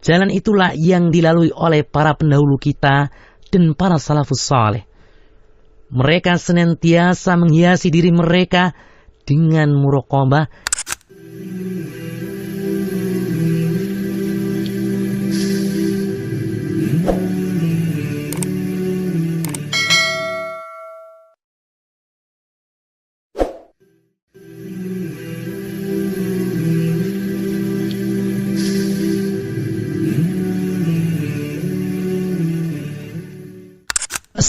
Jalan itulah yang dilalui oleh para pendahulu kita dan para salafus saleh. Mereka senantiasa menghiasi diri mereka dengan muraqabah.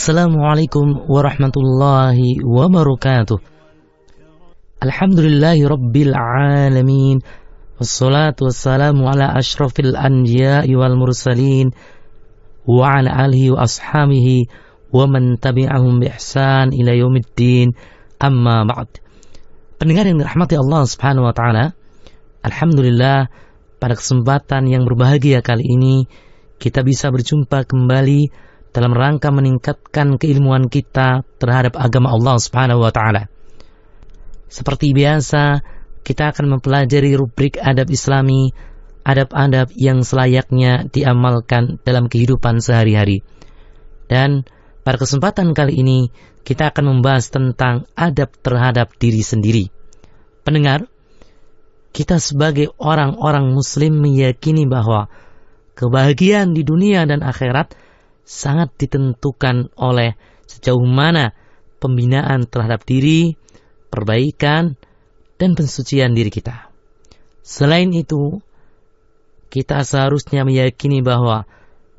Assalamualaikum warahmatullahi wabarakatuh. Alhamdulillahi rabbil alamin. Wassalatu wassalamu ala ashrafil anbiya'i wal mursalin wa ala alihi wa ashabihi wa man tabi'ahum bi ihsan ila yaumiddin. Amma ba'd. Pendengar yang dirahmati Allah Subhanahu wa taala, alhamdulillah pada kesempatan yang berbahagia kali ini kita bisa berjumpa kembali dalam rangka meningkatkan keilmuan kita terhadap agama Allah Subhanahu wa taala. Seperti biasa, kita akan mempelajari rubrik adab Islami, adab-adab yang selayaknya diamalkan dalam kehidupan sehari-hari. Dan pada kesempatan kali ini, kita akan membahas tentang adab terhadap diri sendiri. Pendengar, kita sebagai orang-orang muslim meyakini bahwa kebahagiaan di dunia dan akhirat sangat ditentukan oleh sejauh mana pembinaan terhadap diri, perbaikan, dan pensucian diri kita. Selain itu, kita seharusnya meyakini bahwa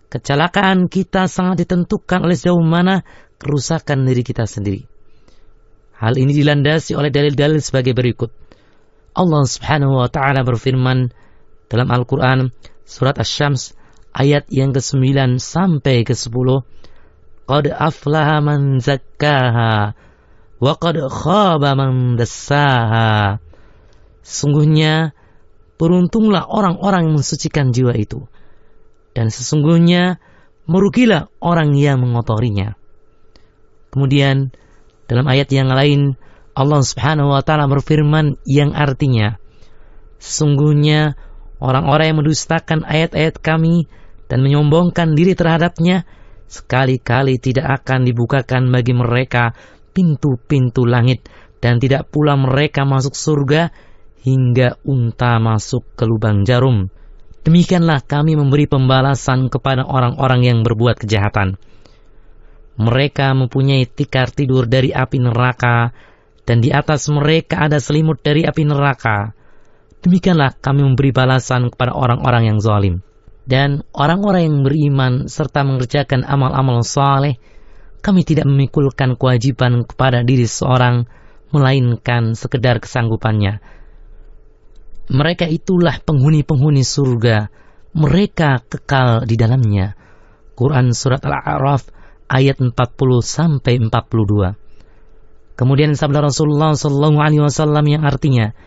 kecelakaan kita sangat ditentukan oleh sejauh mana kerusakan diri kita sendiri. Hal ini dilandasi oleh dalil-dalil sebagai berikut. Allah Subhanahu wa taala berfirman dalam Al-Qur'an surat Asy-Syams ayat yang ke-9 sampai ke-10. Qad aflaha man zakkaha wa qad khaba man dassaha. Sesungguhnya beruntunglah orang-orang yang mensucikan jiwa itu, dan sesungguhnya merugilah orang yang mengotorinya. Kemudian dalam ayat yang lain Allah Subhanahu wa taala berfirman yang artinya, sesungguhnya orang-orang yang mendustakan ayat-ayat kami dan menyombongkan diri terhadapnya, sekali-kali tidak akan dibukakan bagi mereka pintu-pintu langit, dan tidak pula mereka masuk surga hingga unta masuk ke lubang jarum. Demikianlah kami memberi pembalasan kepada orang-orang yang berbuat kejahatan. Mereka mempunyai tikar tidur dari api neraka, dan di atas mereka ada selimut dari api neraka. Demikianlah kami memberi balasan kepada orang-orang yang zalim. Dan orang-orang yang beriman serta mengerjakan amal-amal saleh, kami tidak memikulkan kewajiban kepada diri seorang, melainkan sekedar kesanggupannya. Mereka itulah penghuni-penghuni surga, mereka kekal di dalamnya. Quran Surat Al-A'raf ayat 40-42. Kemudian sabda Rasulullah SAW yang artinya,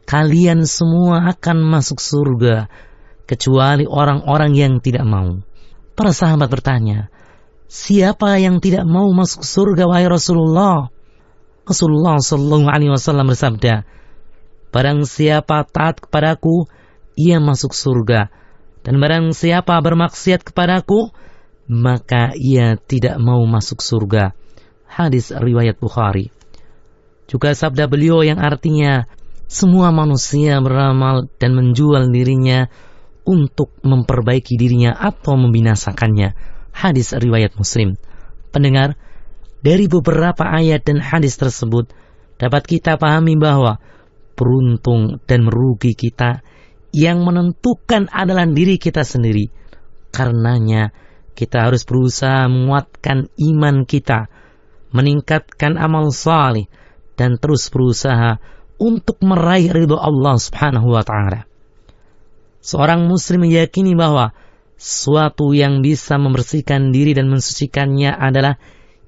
kalian semua akan masuk surga, kecuali orang-orang yang tidak mau. Para sahabat bertanya, siapa yang tidak mau masuk surga wahai Rasulullah? Rasulullah SAW bersabda, barang siapa taat kepadaku, ia masuk surga, dan barang siapa bermaksiat kepadaku, maka ia tidak mau masuk surga. Hadis riwayat Bukhari. Juga sabda beliau yang artinya, semua manusia beramal dan menjual dirinya untuk memperbaiki dirinya atau membinasakannya. Hadis riwayat Muslim. Pendengar, dari beberapa ayat dan hadis tersebut dapat kita pahami bahwa beruntung dan merugi kita yang menentukan adalah diri kita sendiri. Karenanya kita harus berusaha menguatkan iman kita, meningkatkan amal saleh, dan terus berusaha untuk meraih ridho Allah Subhanahu wa taala. Seorang muslim meyakini bahwa sesuatu yang bisa membersihkan diri dan mensucikannya adalah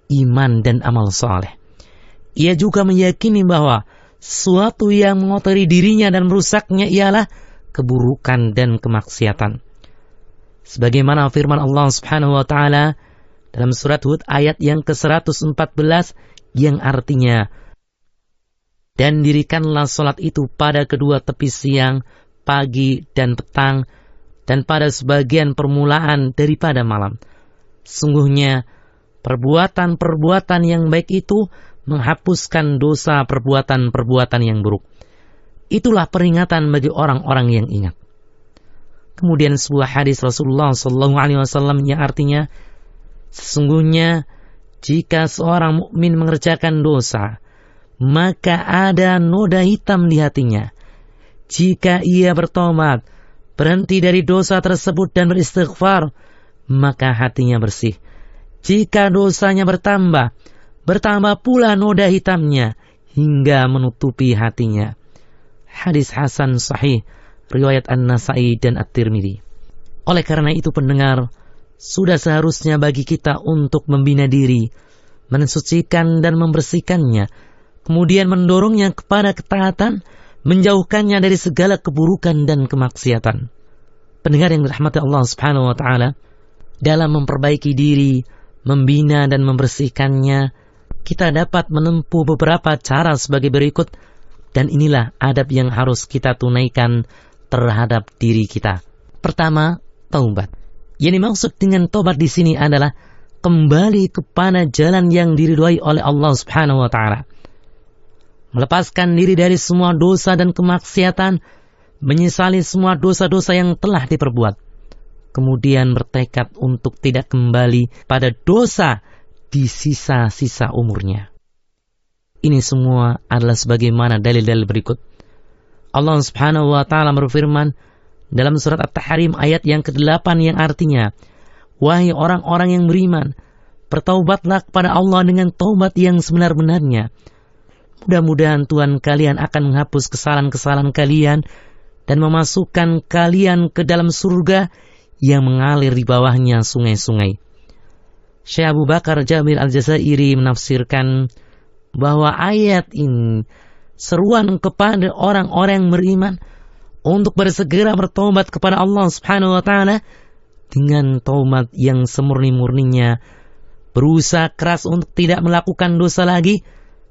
iman dan amal saleh. Ia juga meyakini bahwa sesuatu yang mengotori dirinya dan merusaknya ialah keburukan dan kemaksiatan. Sebagaimana firman Allah Subhanahu wa taala dalam surat Hud ayat yang ke-114 yang artinya, dan dirikanlah salat itu pada kedua tepi siang, pagi dan petang, dan pada sebagian permulaan daripada malam. Sungguhnya perbuatan-perbuatan yang baik itu menghapuskan dosa perbuatan-perbuatan yang buruk. Itulah peringatan bagi orang-orang yang ingat. Kemudian sebuah hadis Rasulullah SAW yang artinya, sesungguhnya jika seorang mukmin mengerjakan dosa, maka ada noda hitam di hatinya. Jika ia bertobat, berhenti dari dosa tersebut dan beristighfar, maka hatinya bersih. Jika dosanya bertambah pula noda hitamnya hingga menutupi hatinya. Hadis hasan sahih riwayat An-Nasa'i dan At-Tirmidzi. Oleh karena itu pendengar, sudah seharusnya bagi kita untuk membina diri, mensucikan dan membersihkannya, kemudian mendorongnya kepada ketaatan, menjauhkannya dari segala keburukan dan kemaksiatan. Pendengar yang dirahmati Allah Subhanahu wa taala, dalam memperbaiki diri, membina dan membersihkannya, kita dapat menempuh beberapa cara sebagai berikut, dan inilah adab yang harus kita tunaikan terhadap diri kita. Pertama, taubat. Yang dimaksud dengan taubat di sini adalah kembali kepada jalan yang diridhai oleh Allah Subhanahu wa taala. Melepaskan diri dari semua dosa dan kemaksiatan, menyesali semua dosa-dosa yang telah diperbuat. Kemudian bertekad untuk tidak kembali pada dosa di sisa-sisa umurnya. Ini semua adalah sebagaimana dalil-dalil berikut. Allah Subhanahu wa taala berfirman dalam surat At-Tahrim ayat yang ke-8 yang artinya, wahai orang-orang yang beriman, bertaubatlah kepada Allah dengan taubat yang sebenar-benarnya. Mudah-mudahan Tuhan kalian akan menghapus kesalahan-kesalahan kalian dan memasukkan kalian ke dalam surga yang mengalir di bawahnya sungai-sungai. Syekh Abu Bakar Jamil Al-Jazairi menafsirkan bahwa ayat ini seruan kepada orang-orang yang beriman untuk bersegera bertobat kepada Allah Subhanahu wa taala dengan taubat yang semurni-murninya, berusaha keras untuk tidak melakukan dosa lagi.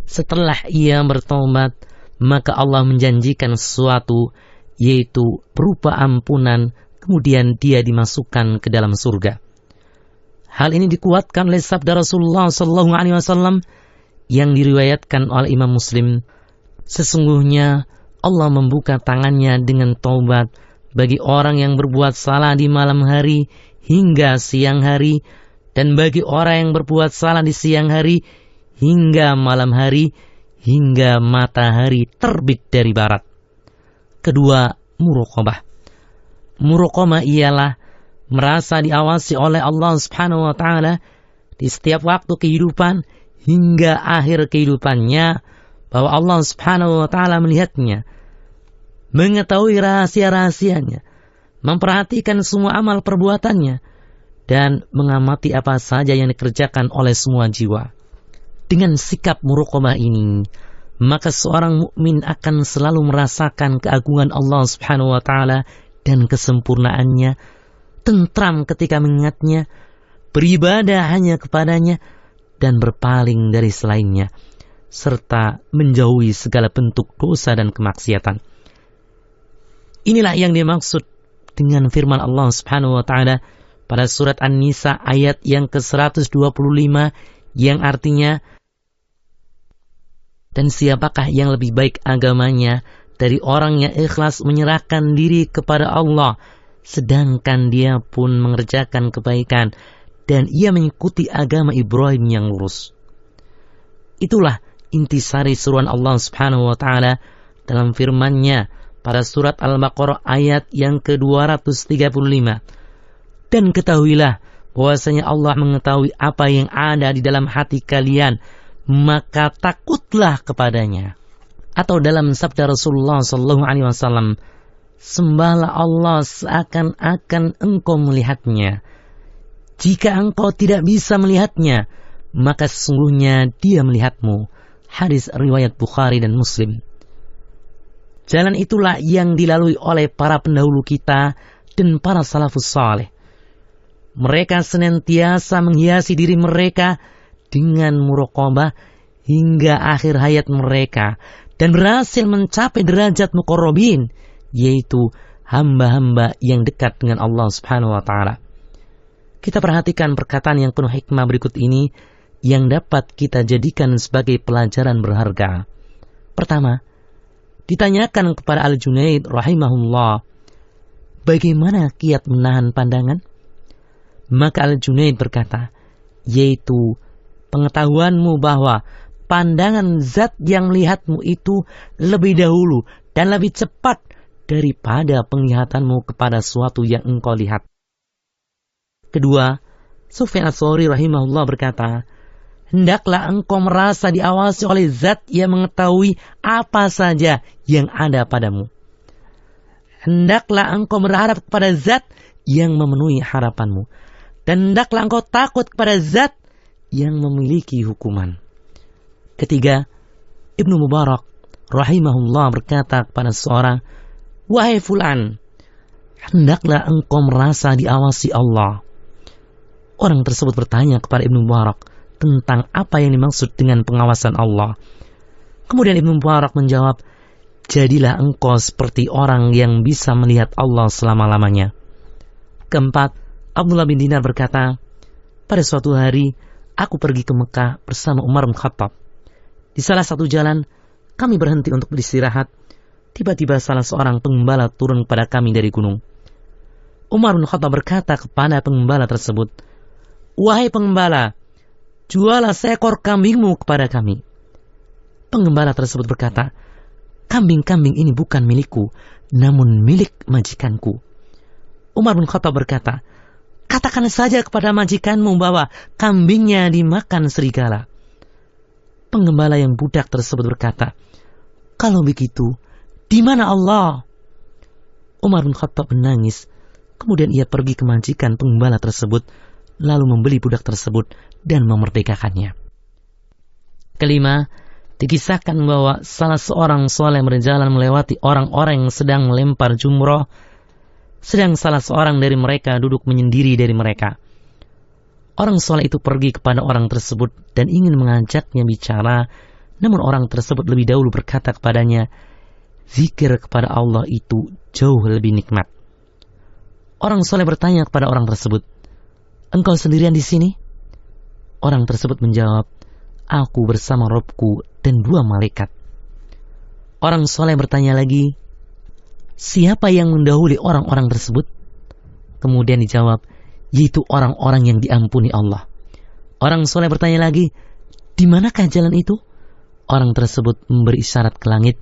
Setelah ia bertobat, maka Allah menjanjikan sesuatu, yaitu berupa ampunan, kemudian dia dimasukkan ke dalam surga. Hal ini dikuatkan oleh sabda Rasulullah SAW yang diriwayatkan oleh Imam Muslim. Sesungguhnya Allah membuka tangannya dengan taubat bagi orang yang berbuat salah di malam hari hingga siang hari, dan bagi orang yang berbuat salah di siang hari hingga malam hari, hingga matahari terbit dari barat. Kedua, muraqabah. Muraqabah ialah merasa diawasi oleh Allah Subhanahu wa taala di setiap waktu kehidupan hingga akhir kehidupannya, bahwa Allah Subhanahu wa taala melihatnya, mengetahui rahasia-rahasianya, memperhatikan semua amal perbuatannya, dan mengamati apa saja yang dikerjakan oleh semua jiwa. Dengan sikap muraqabah ini, maka seorang mukmin akan selalu merasakan keagungan Allah Subhanahu wa taala dan kesempurnaannya, tentram ketika mengingatnya, beribadah hanya kepadanya, dan berpaling dari selainnya, serta menjauhi segala bentuk dosa dan kemaksiatan. Inilah yang dimaksud dengan firman Allah Subhanahu wa taala pada surat An-Nisa ayat yang ke-125 yang artinya, dan siapakah yang lebih baik agamanya dari orang yang ikhlas menyerahkan diri kepada Allah, sedangkan dia pun mengerjakan kebaikan dan ia mengikuti agama Ibrahim yang lurus. Itulah intisari seruan Allah Subhanahu wa taala dalam firman-Nya pada surat Al-Baqarah ayat yang ke-235. Dan ketahuilah bahwasanya Allah mengetahui apa yang ada di dalam hati kalian, maka takutlah kepadanya. Atau dalam sabda Rasulullah SAW, sembahlah Allah seakan-akan engkau melihatnya. Jika engkau tidak bisa melihatnya, maka sesungguhnya dia melihatmu. Hadis riwayat Bukhari dan Muslim. Jalan itulah yang dilalui oleh para pendahulu kita dan para salafus saleh. Mereka senantiasa menghiasi diri mereka dengan muraqabah hingga akhir hayat mereka, dan berhasil mencapai derajat muqarrabin, yaitu hamba-hamba yang dekat dengan Allah Subhanahu wa taala. Kita perhatikan perkataan yang penuh hikmah berikut ini yang dapat kita jadikan sebagai pelajaran berharga. Pertama, ditanyakan kepada Al-Junaid rahimahullah, bagaimana kiat menahan pandangan? Maka Al-Junaid berkata, yaitu pengetahuanmu bahwa pandangan zat yang melihatmu itu lebih dahulu dan lebih cepat daripada penglihatanmu kepada suatu yang engkau lihat. Kedua, Sufyan Ats-Tsauri rahimahullah berkata, hendaklah engkau merasa diawasi oleh zat yang mengetahui apa saja yang ada padamu. Hendaklah engkau berharap kepada zat yang memenuhi harapanmu. Dan hendaklah engkau takut kepada zat yang memiliki hukuman. Ketiga, Ibnu Mubarak rahimahullah berkata kepada seorang, wahai fulan, hendaklah engkau merasa diawasi Allah. Orang tersebut bertanya kepada Ibnu Mubarak tentang apa yang dimaksud dengan pengawasan Allah. Kemudian Ibnu Mubarak menjawab, jadilah engkau seperti orang yang bisa melihat Allah selama-lamanya. Keempat, Abdullah bin Dinar berkata, pada suatu hari aku pergi ke Mekah bersama Umar bin Khattab. Di salah satu jalan kami berhenti untuk beristirahat. Tiba-tiba salah seorang pengembala turun kepada kami dari gunung. Umar bin Khattab berkata kepada pengembala tersebut, wahai pengembala, jualah seekor kambingmu kepada kami. Pengembala tersebut berkata, kambing-kambing ini bukan milikku, namun milik majikanku. Umar bin Khattab berkata, katakan saja kepada majikanmu bahwa kambingnya dimakan serigala. Penggembala yang budak tersebut berkata, kalau begitu, di mana Allah? Umar bin Khattab menangis. Kemudian ia pergi ke majikan penggembala tersebut, lalu membeli budak tersebut dan memerdekakannya. Kelima, dikisahkan bahwa salah seorang saleh berjalan melewati orang-orang yang sedang melempar jumroh, sedang salah seorang dari mereka duduk menyendiri dari mereka. Orang saleh itu pergi kepada orang tersebut dan ingin mengajaknya bicara, namun orang tersebut lebih dahulu berkata kepadanya, zikir kepada Allah itu jauh lebih nikmat. Orang saleh bertanya kepada orang tersebut, engkau sendirian di sini? Orang tersebut menjawab, aku bersama Robku dan 2 malaikat. Orang saleh bertanya lagi, siapa yang mendahului orang-orang tersebut? Kemudian dijawab, yaitu orang-orang yang diampuni Allah. Orang saleh bertanya lagi, di manakah jalan itu? Orang tersebut memberi isyarat ke langit.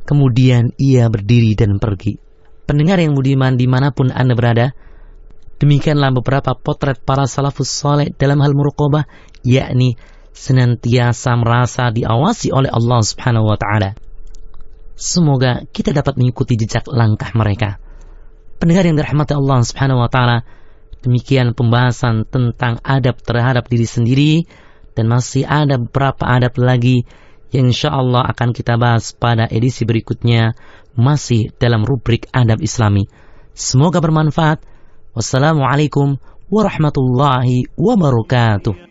Kemudian ia berdiri dan pergi. Pendengar yang budiman dimanapun Anda berada, demikianlah beberapa potret para salafus saleh dalam hal muraqabah, yakni senantiasa merasa diawasi oleh Allah Subhanahu wa taala. Semoga kita dapat mengikuti jejak langkah mereka. Pendengar yang dirahmati Allah Subhanahu wa taala, demikian pembahasan tentang adab terhadap diri sendiri, dan masih ada beberapa adab lagi yang insyaallah akan kita bahas pada edisi berikutnya, masih dalam rubrik adab Islami. Semoga bermanfaat. Wassalamualaikum warahmatullahi wabarakatuh.